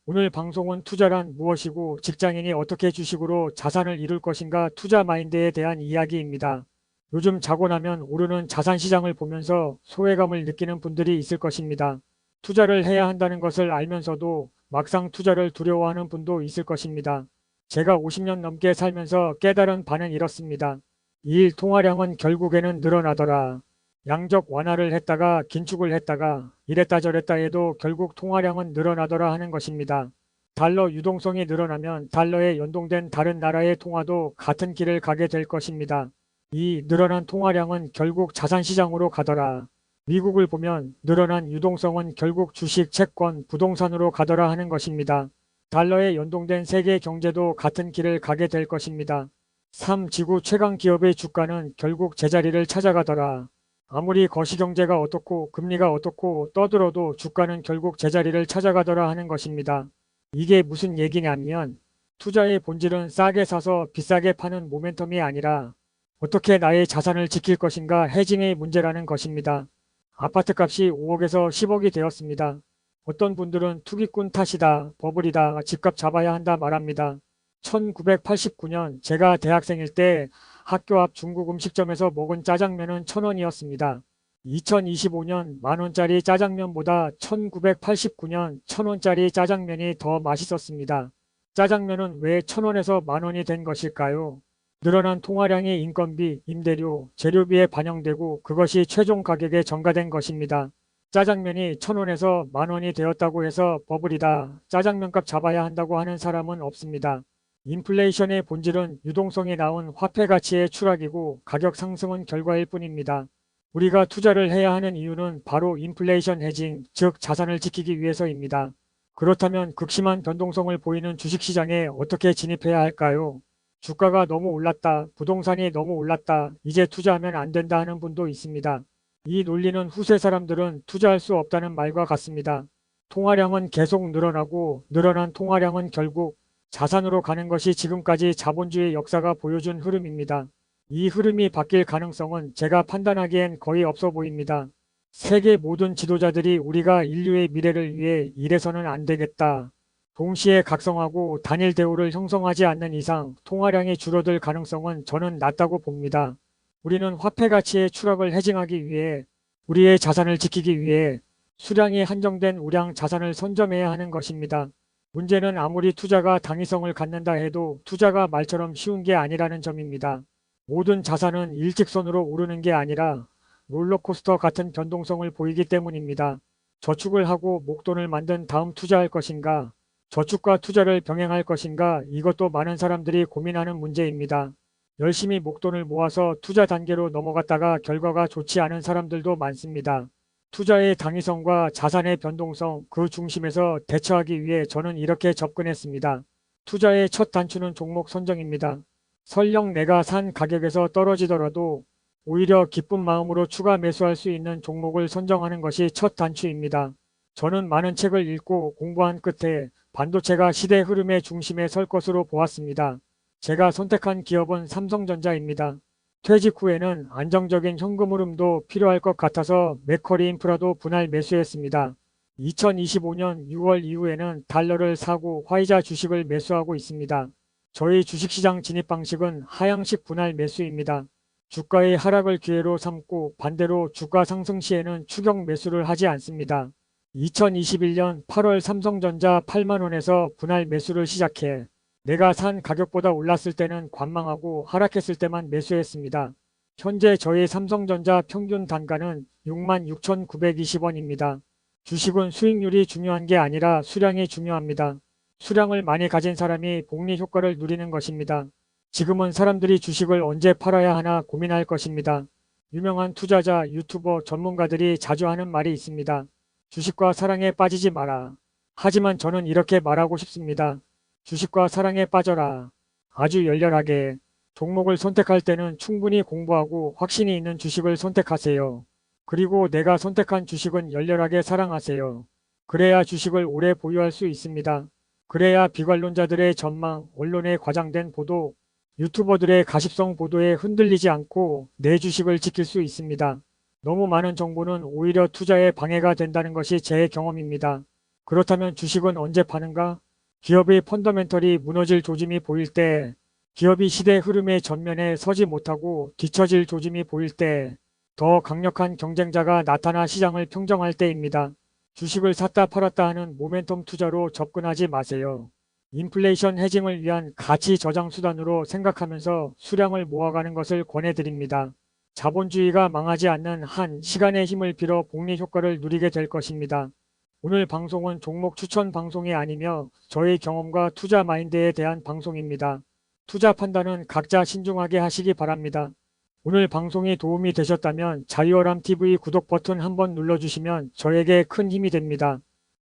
오늘 방송은 투자란 무엇이고 직장인이 어떻게 주식으로 자산을 이룰 것인가 투자 마인드에 대한 이야기입니다. 요즘 자고 나면 오르는 자산 시장을 보면서 소외감을 느끼는 분들이 있을 것입니다. 투자를 해야 한다는 것을 알면서도 막상 투자를 두려워하는 분도 있을 것입니다. 제가 50년 넘게 살면서 깨달은 바는 이렇습니다. 일 통화량은 결국에는 늘어나더라. 양적 완화를 했다가 긴축을 했다가 이랬다 저랬다 해도 결국 통화량은 늘어나더라 하는 것입니다. 달러 유동성이 늘어나면 달러에 연동된 다른 나라의 통화도 같은 길을 가게 될 것입니다. 이 늘어난 통화량은 결국 자산시장으로 가더라. 미국을 보면 늘어난 유동성은 결국 주식, 채권, 부동산으로 가더라 하는 것입니다. 달러에 연동된 세계 경제도 같은 길을 가게 될 것입니다. 3. 지구 최강 기업의 주가는 결국 제자리를 찾아가더라. 아무리 거시경제가 어떻고 금리가 어떻고 떠들어도 주가는 결국 제자리를 찾아가더라 하는 것입니다. 이게 무슨 얘기냐면 투자의 본질은 싸게 사서 비싸게 파는 모멘텀이 아니라 어떻게 나의 자산을 지킬 것인가 해징의 문제라는 것입니다. 아파트값이 5억에서 10억이 되었습니다. 어떤 분들은 투기꾼 탓이다, 버블이다, 집값 잡아야 한다 말합니다. 1989년 제가 대학생일 때 학교 앞 중국 음식점에서 먹은 짜장면은 1,000원이었습니다. 2025년 만원짜리 짜장면보다 1989년 1,000원짜리 짜장면이 더 맛있었습니다. 짜장면은 왜 1,000원에서 만원이 된 것일까요? 늘어난 통화량이 인건비, 임대료, 재료비에 반영되고 그것이 최종 가격에 전가된 것입니다. 짜장면이 1,000원에서 만원이 되었다고 해서 버블이다, 짜장면값 잡아야 한다고 하는 사람은 없습니다. 인플레이션의 본질은 유동성이 나온 화폐 가치의 추락이고 가격 상승은 결과일 뿐입니다. 우리가 투자를 해야 하는 이유는 바로 인플레이션 해징, 즉 자산을 지키기 위해서입니다. 그렇다면 극심한 변동성을 보이는 주식시장에 어떻게 진입해야 할까요? 주가가 너무 올랐다, 부동산이 너무 올랐다, 이제 투자하면 안 된다 하는 분도 있습니다. 이 논리는 후세 사람들은 투자할 수 없다는 말과 같습니다. 통화량은 계속 늘어나고 늘어난 통화량은 결국 자산으로 가는 것이 지금까지 자본주의 역사가 보여준 흐름입니다. 이 흐름이 바뀔 가능성은 제가 판단하기엔 거의 없어 보입니다. 세계 모든 지도자들이 우리가 인류의 미래를 위해 이래서는 안 되겠다. 동시에 각성하고 단일 대우를 형성하지 않는 이상 통화량이 줄어들 가능성은 저는 낮다고 봅니다. 우리는 화폐 가치의 추락을 해징하기 위해 우리의 자산을 지키기 위해 수량이 한정된 우량 자산을 선점해야 하는 것입니다. 문제는 아무리 투자가 당위성을 갖는다 해도 투자가 말처럼 쉬운 게 아니라는 점입니다. 모든 자산은 일직선으로 오르는 게 아니라 롤러코스터 같은 변동성을 보이기 때문입니다. 저축을 하고 목돈을 만든 다음 투자할 것인가, 저축과 투자를 병행할 것인가, 이것도 많은 사람들이 고민하는 문제입니다. 열심히 목돈을 모아서 투자 단계로 넘어갔다가 결과가 좋지 않은 사람들도 많습니다. 투자의 당위성과 자산의 변동성, 그 중심에서 대처하기 위해 저는 이렇게 접근했습니다. 투자의 첫 단추는 종목 선정입니다. 설령 내가 산 가격에서 떨어지더라도 오히려 기쁜 마음으로 추가 매수할 수 있는 종목을 선정하는 것이 첫 단추입니다. 저는 많은 책을 읽고 공부한 끝에 반도체가 시대 흐름의 중심에 설 것으로 보았습니다. 제가 선택한 기업은 삼성전자입니다. 퇴직 후에는 안정적인 현금 흐름도 필요할 것 같아서 맥쿼리 인프라도 분할 매수했습니다. 2025년 6월 이후에는 달러를 사고 화이자 주식을 매수하고 있습니다. 저희 주식시장 진입 방식은 하향식 분할 매수입니다. 주가의 하락을 기회로 삼고 반대로 주가 상승 시에는 추격 매수를 하지 않습니다. 2021년 8월 삼성전자 8만원에서 분할 매수를 시작해 내가 산 가격보다 올랐을 때는 관망하고 하락했을 때만 매수했습니다. 현재 저희 삼성전자 평균 단가는 66,920원입니다. 주식은 수익률이 중요한 게 아니라 수량이 중요합니다. 수량을 많이 가진 사람이 복리 효과를 누리는 것입니다. 지금은 사람들이 주식을 언제 팔아야 하나 고민할 것입니다. 유명한 투자자, 유튜버, 전문가들이 자주 하는 말이 있습니다. 주식과 사랑에 빠지지 마라. 하지만 저는 이렇게 말하고 싶습니다. 주식과 사랑에 빠져라. 아주 열렬하게. 종목을 선택할 때는 충분히 공부하고 확신이 있는 주식을 선택하세요. 그리고 내가 선택한 주식은 열렬하게 사랑하세요. 그래야 주식을 오래 보유할 수 있습니다. 그래야 비관론자들의 전망, 언론의 과장된 보도, 유튜버들의 가십성 보도에 흔들리지 않고 내 주식을 지킬 수 있습니다. 너무 많은 정보는 오히려 투자에 방해가 된다는 것이 제 경험입니다. 그렇다면 주식은 언제 파는가? 기업의 펀더멘털이 무너질 조짐이 보일 때, 기업이 시대 흐름의 전면에 서지 못하고 뒤처질 조짐이 보일 때, 더 강력한 경쟁자가 나타나 시장을 평정할 때입니다. 주식을 샀다 팔았다 하는 모멘텀 투자로 접근하지 마세요. 인플레이션 해징을 위한 가치 저장 수단으로 생각하면서 수량을 모아가는 것을 권해드립니다. 자본주의가 망하지 않는 한 시간의 힘을 빌어 복리 효과를 누리게 될 것입니다. 오늘 방송은 종목 추천 방송이 아니며 저의 경험과 투자 마인드에 대한 방송입니다. 투자 판단은 각자 신중하게 하시기 바랍니다. 오늘 방송이 도움이 되셨다면 자유어람TV 구독 버튼 한번 눌러주시면 저에게 큰 힘이 됩니다.